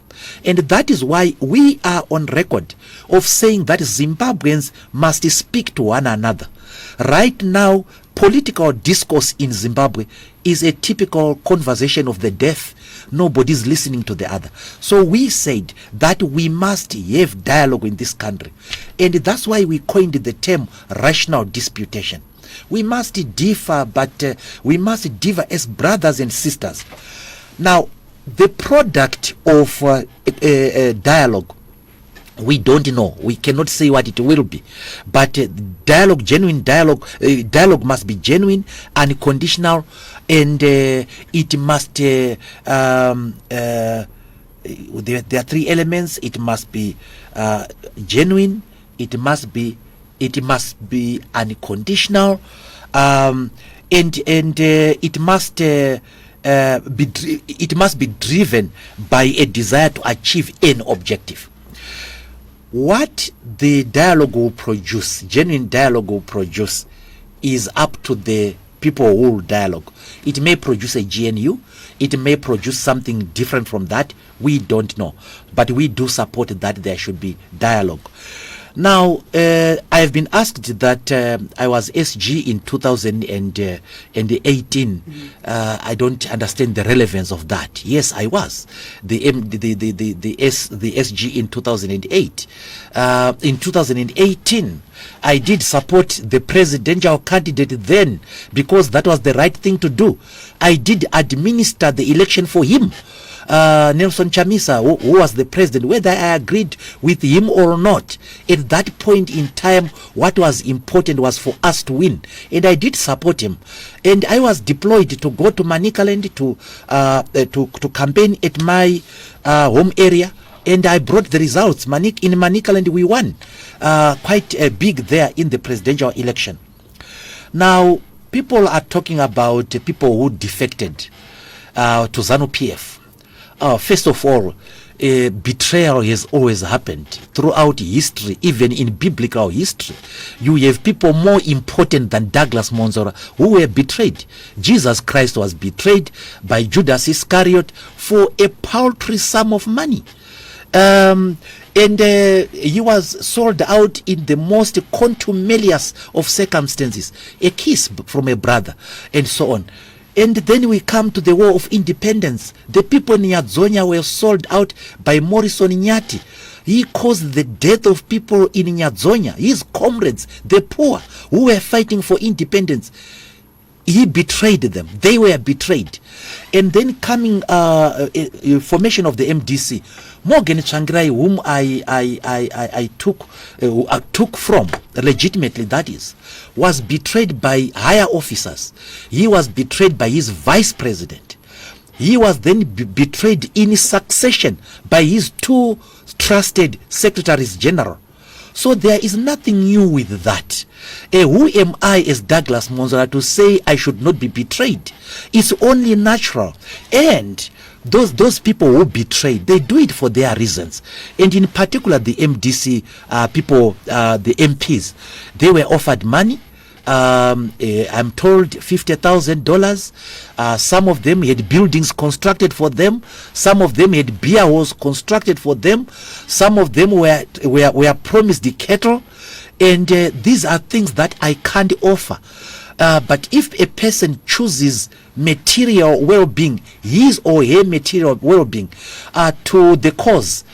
S3: And that is why we are on record of saying that Zimbabweans must speak to one another. Right now, political discourse in Zimbabwe is a typical conversation of the deaf. Nobody's listening to the other. So we said that we must have dialogue in this country. And that's why we coined the term rational disputation. We must differ, but we must differ as brothers and sisters. Now, the product of dialogue, we don't know. We cannot say what it will be. But dialogue, genuine dialogue, dialogue must be genuine, unconditional, and it must, there are three elements. It must be genuine, it must be unconditional, and it must be driven by a desire to achieve an objective. What the dialogue will produce, genuine dialogue will produce, is up to the people who will dialogue. It may produce a GNU, it may produce something different from that, we don't know. But we do support that there should be dialogue. Now, I have been asked that I was SG in 2018. I don't understand the relevance of that. Yes, I was the SG in 2008. In 2018, I did support the presidential candidate then because that was the right thing to do. I did administer the election for him. Nelson Chamisa, who was the president, whether I agreed with him or not, at that point in time, what was important was for us to win, and I did support him. And I was deployed to go to Manicaland to campaign at my home area, and I brought the results. In Manicaland, we won quite big there in the presidential election. Now, people are talking about people who defected to ZANU-PF. First of all, betrayal has always happened throughout history, even in biblical history. You have people more important than Douglas Mwonzora who were betrayed. Jesus Christ was betrayed by Judas Iscariot for a paltry sum of money. And he was sold out in the most contumelious of circumstances, a kiss from a brother, and so on. And then we come to the War of Independence. The people in Nyadzonya were sold out by Morrison Nyati. He caused the death of people in Nyadzonya, his comrades, the poor who were fighting for independence. He betrayed them. They were betrayed. And then coming formation of the MDC, Morgan Tsvangirai, whom I took from legitimately, that is, was betrayed by higher officers. He was betrayed by his vice president. He was then betrayed in succession by his two trusted secretaries general. So there is nothing new with that. Who am I as Douglas Mwonzora to say I should not be betrayed? It's only natural. And those people who betrayed, they do it for their reasons. And in particular, the MDC people, the MPs, they were offered money. I'm told $50,000. Some of them had buildings constructed for them. Some of them had beer halls constructed for them. Some of them were promised the cattle. And these are things that I can't offer. But if a person chooses material well-being, his or her material well-being, to the cause,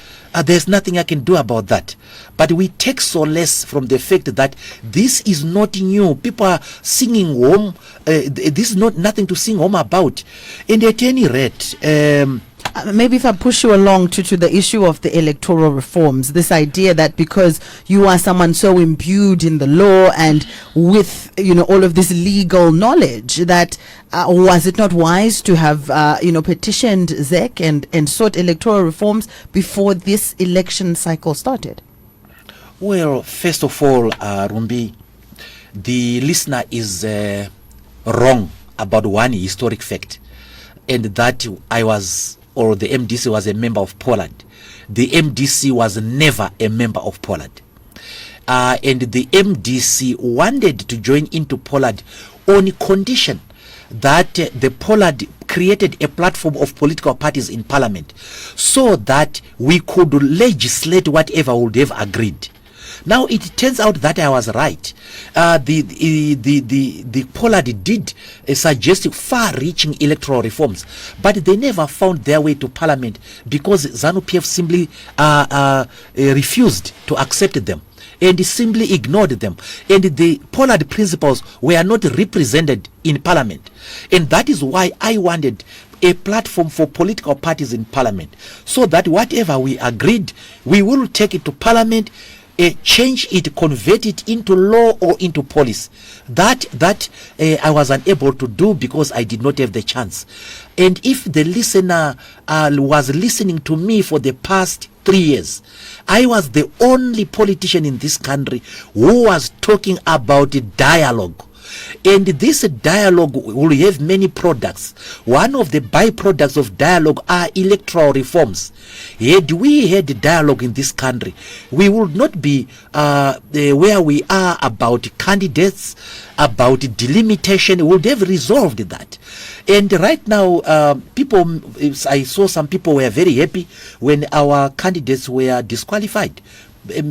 S3: there's nothing I can do about that. But we take solace from the fact that this is not new. People are singing home. This is not nothing to sing home about. And at any rate,
S2: maybe if I push you along to the issue of the electoral reforms, this idea that because you are someone so imbued in the law and with, all of this legal knowledge, that was it not wise to have, petitioned ZEC and sought electoral reforms before this election cycle started?
S3: Well, first of all, Rumbi, the listener is wrong about one historic fact, and that the MDC was a member of Poland. The MDC was never a member of Poland. And the MDC wanted to join into Poland on condition that the Poland created a platform of political parties in parliament so that we could legislate whatever we would have agreed. Now it turns out that I was right. The Poland did suggest far-reaching electoral reforms, but they never found their way to parliament because ZANU-PF simply refused to accept them and simply ignored them. And the Poland principles were not represented in parliament. And that is why I wanted a platform for political parties in parliament, so that whatever we agreed, we will take it to parliament, change it, convert it into law or into policy. That I was unable to do because I did not have the chance. And if the listener was listening to me for the past 3 years, I was the only politician in this country who was talking about dialogue. And this dialogue will have many products. One of the byproducts of dialogue are electoral reforms. Had we had dialogue in this country, we would not be where we are about candidates, about delimitation. We would have resolved that. And right now, I saw some people were very happy when our candidates were disqualified.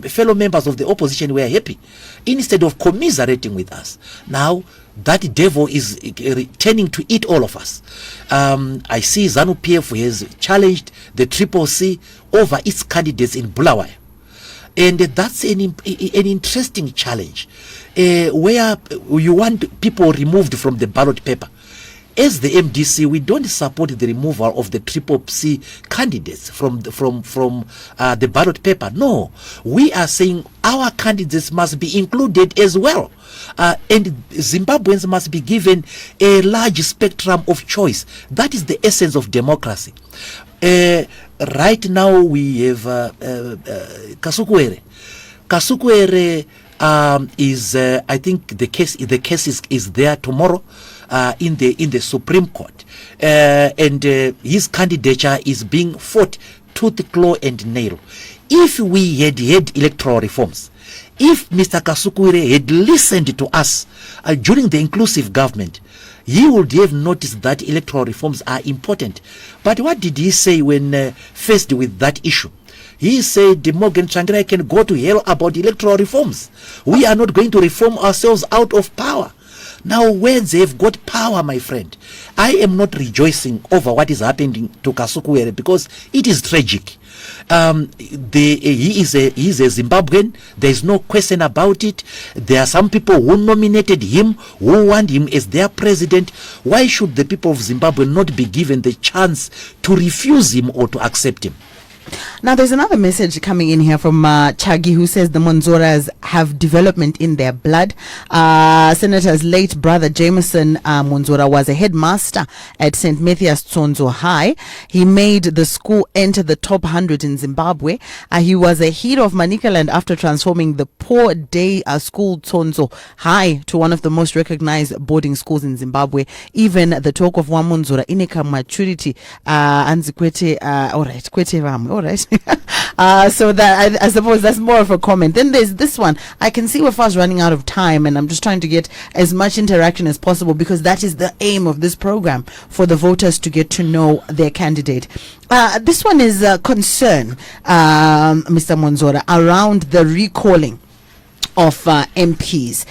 S3: Fellow members of the opposition were happy instead of commiserating with us. Now that devil is returning to eat all of us. I see ZANU-PF has challenged the CCC over its candidates in Bulawayo, and that's an interesting challenge where you want people removed from the ballot paper. As the MDC, we don't support the removal of the CCC candidates from the ballot paper. No, we are saying our candidates must be included as well. And Zimbabweans must be given a large spectrum of choice. That is the essence of democracy. Right now we have Kasukuwere. Kasukuwere is I think the case is there tomorrow in the Supreme Court, and his candidature is being fought tooth, claw and nail. If we had electoral reforms, if Mr. Kasukuwere had listened to us during the inclusive government, he would have noticed that electoral reforms are important. But what did he say when faced with that issue? He said, Morgan Tsvangirai can go to hell about electoral reforms. We are not going to reform ourselves out of power. Now, when they've got power, my friend, I am not rejoicing over what is happening to Kasukuwere because it is tragic. He is a Zimbabwean. There is no question about it. There are some people who nominated him, who want him as their president. Why should the people of Zimbabwe not be given the chance to refuse him or to accept him?
S2: Now, there's another message coming in here from Chagi, who says the Mwonzoras have development in their blood. Senator's late brother Jameson Mwonzora was a headmaster at St. Matthias Tsonzo High. He made the school enter the top 100 in Zimbabwe. He was a hero of Manicaland after transforming the poor day school Tsonzo High to one of the most recognized boarding schools in Zimbabwe. Even the talk of Mwonzora ineka maturity anzikwete all right kwete vamwe, all right. So that I suppose that's more of a comment. Then there's this one. I can see we're fast running out of time, and I'm just trying to get as much interaction as possible, because that is the aim of this program, for the voters to get to know their candidate. This one is a concern, Mr. Mwonzora, around the recalling of MPs,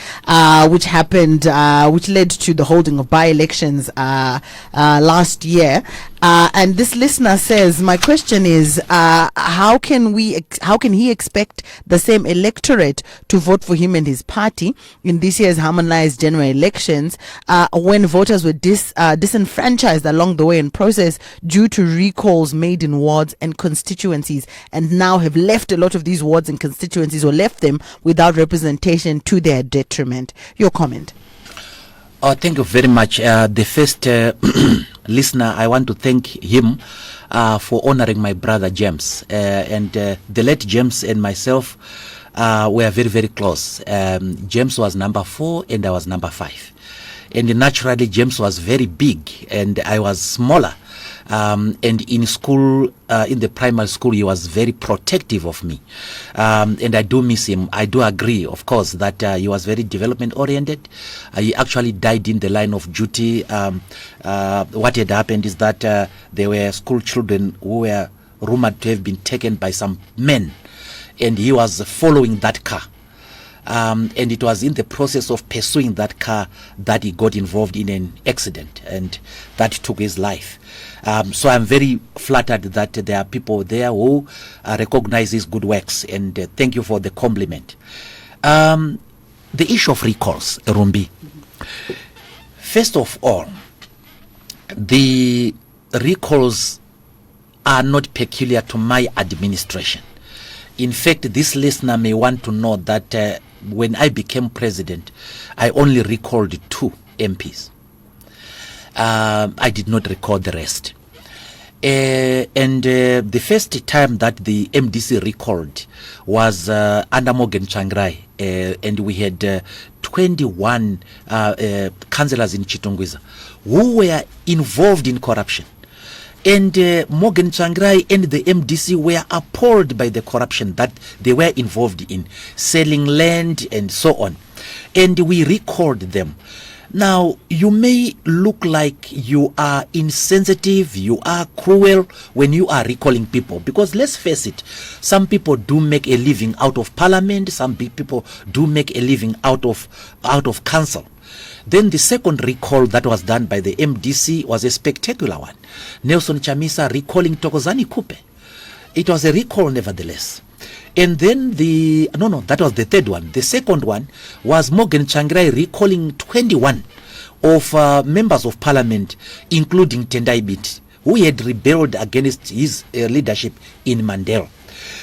S2: which happened, which led to the holding of by-elections last year. And this listener says, my question is, how can he expect the same electorate to vote for him and his party in this year's harmonized general elections when voters were disenfranchised along the way in process due to recalls made in wards and constituencies, and now have left a lot of these wards and constituencies, or left them without representation, to their detriment? Your comment.
S3: Oh, thank you very much. The first listener, I want to thank him for honoring my brother James. And the late James and myself were very, very close. James was number 4 and I was number 5. And naturally, James was very big and I was smaller. And in school, in the primary school, he was very protective of me. And I do miss him. I do agree, of course, that he was very development oriented. He actually died in the line of duty. What had happened is that there were school children who were rumored to have been taken by some men, and he was following that car. And it was in the process of pursuing that car that he got involved in an accident, and that took his life. So I'm very flattered that there are people there who recognize his good works, and thank you for the compliment. The issue of recalls, Rumbi. First of all, the recalls are not peculiar to my administration. In fact, this listener may want to know that when I became president, I only recalled 2 MPs. I did not recall the rest. And the first time that the MDC recalled was under Morgan Changrai, and we had 21 councillors in Chitungwiza who were involved in corruption. And Morgan Changrai and the MDC were appalled by the corruption that they were involved in, selling land and so on. And we recalled them. Now, you may look like you are insensitive, you are cruel when you are recalling people, because let's face it, some people do make a living out of parliament, some people do make a living out of council. Then the second recall that was done by the MDC was a spectacular one. Nelson Chamisa recalling Thokozani Kupe. It was a recall nevertheless. And then that was the third one. The second one was Morgan Changrai recalling 21 of members of parliament, including Tendai Biti, who had rebelled against his leadership in Mandela.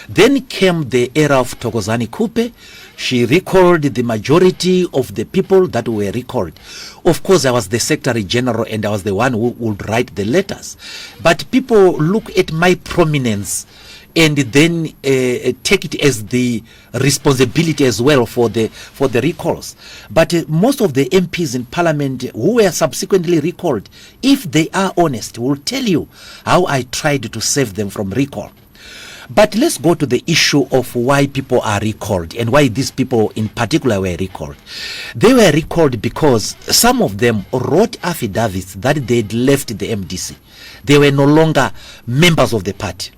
S3: Then came the era of Thokozani Kupe. She recalled the majority of the people that were recalled. Of course, I was the Secretary General and I was the one who would write the letters. But people look at my prominence and then take it as the responsibility as well for the recalls. But most of the MPs in Parliament who were subsequently recalled, if they are honest, will tell you how I tried to save them from recall. But let's go to the issue of why people are recalled and why these people in particular were recalled. They were recalled because some of them wrote affidavits that they'd left the MDC. They were no longer members of the party.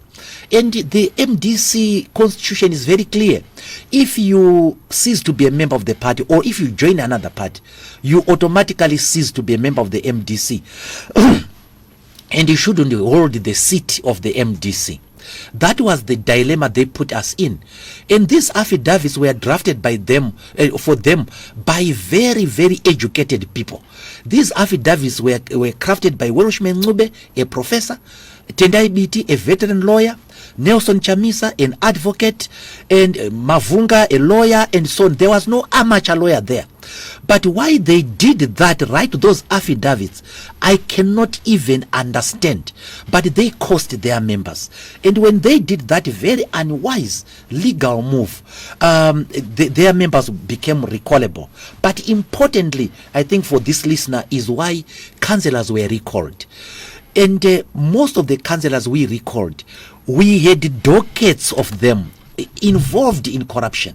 S3: And the MDC constitution is very clear. If you cease to be a member of the party, or if you join another party, you automatically cease to be a member of the MDC. And you shouldn't hold the seat of the MDC. That was the dilemma they put us in. And these affidavits were drafted by them, for them, by very, very educated people. These affidavits were crafted by Welshman Ngube, a professor, Tendai Biti, a veteran lawyer, Nelson Chamisa, an advocate, and Mavunga, a lawyer, and so on. There was no amateur lawyer there. But why they did that, write those affidavits, I cannot even understand. But they cost their members. And when they did that very unwise legal move, their members became recallable. But importantly, I think for this listener is why councillors were recalled. And most of the councillors we recalled, we had dockets of them involved in corruption.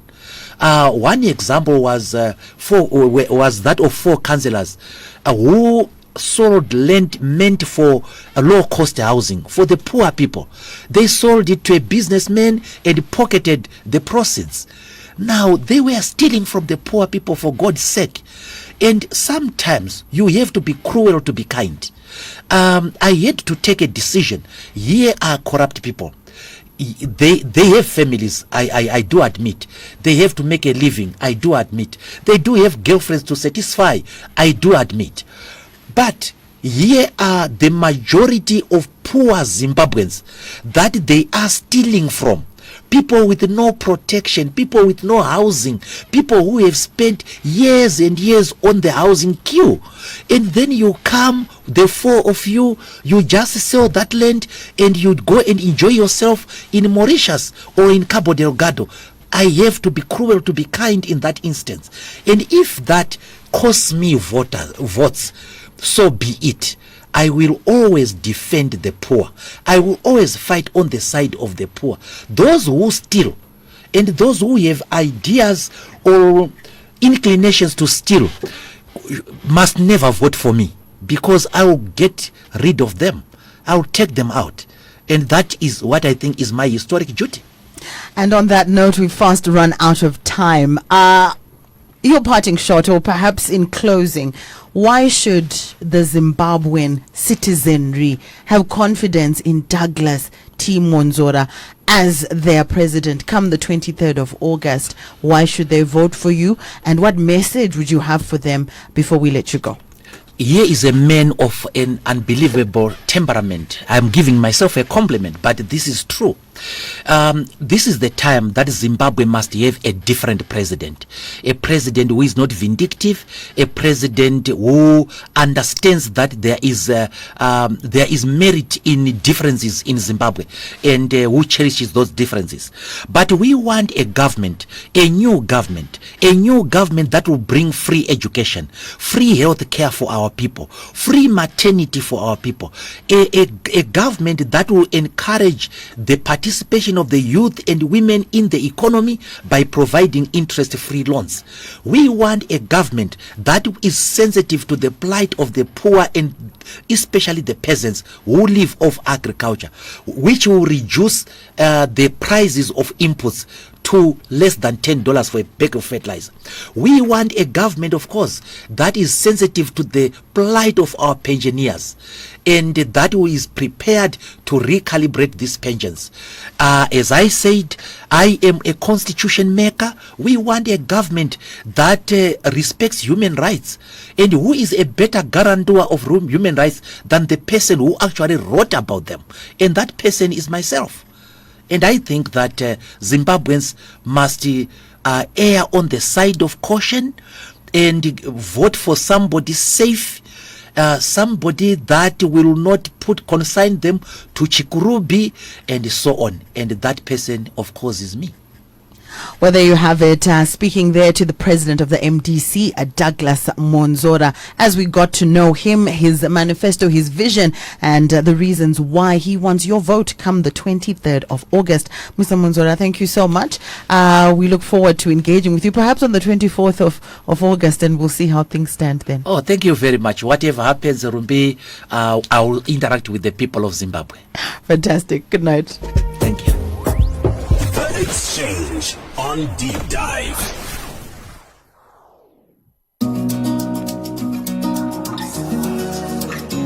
S3: One example was that of 4 councillors who sold land meant for low-cost housing for the poor people. They sold it to a businessman and pocketed the proceeds. Now, they were stealing from the poor people, for God's sake. And sometimes you have to be cruel to be kind. I had to take a decision. Here are corrupt people. They have families, I do admit. They have to make a living, I do admit. They do have girlfriends to satisfy, I do admit. But here are the majority of poor Zimbabweans that they are stealing from. People with no protection, people with no housing, people who have spent years and years on the housing queue. And then you come, the 4 of you, you just sell that land and you go and enjoy yourself in Mauritius or in Cabo Delgado. I have to be cruel to be kind in that instance. And if that costs me votes, so be it. I will always defend the poor. I will always fight on the side of the poor. Those who steal and those who have ideas or inclinations to steal must never vote for me, because I will get rid of them. I will take them out. And that is what I think is my historic duty.
S2: And on that note, we fast run out of time. Your parting shot, or perhaps in closing, why should the Zimbabwean citizenry have confidence in Douglas T. Mwonzora as their president come the 23rd of August? Why should they vote for you? And what message would you have for them before we let you go?
S3: Here is a man of an unbelievable temperament. I'm giving myself a compliment, but this is true. This is the time that Zimbabwe must have a different president. A president who is not vindictive, a president who understands that there is merit in differences in Zimbabwe, and who cherishes those differences. But we want a government, a new government that will bring free education, free health care for our people, free maternity for our people, a government that will encourage the participation of the youth and women in the economy by providing interest-free loans. We want a government that is sensitive to the plight of the poor and especially the peasants who live off agriculture, which will reduce the prices of inputs to less than $10 for a bag of fertilizer. We want a government, of course, that is sensitive to the plight of our pensioners, and that is prepared to recalibrate these pensions. As I said, I am a constitution maker. We want a government that respects human rights, and who is a better guarantor of human rights than the person who actually wrote about them, and that person is myself. And I think that Zimbabweans must err on the side of caution and vote for somebody safe, somebody that will not consign them to Chikurubi and so on. And that person, of course, is me.
S2: Well, there you have it. Speaking there to the president of the MDC, Douglas Mwonzora, as we got to know him, his manifesto, his vision, and the reasons why he wants your vote come the 23rd of August. Mr. Mwonzora, thank you so much. We look forward to engaging with you, perhaps on the 24th of August, and we'll see how things stand then.
S3: Oh, thank you very much. Whatever happens, Rumbi, I will interact with the people of Zimbabwe.
S2: Fantastic. Good night.
S3: Thank you.
S4: The Exchange on Deep Dive.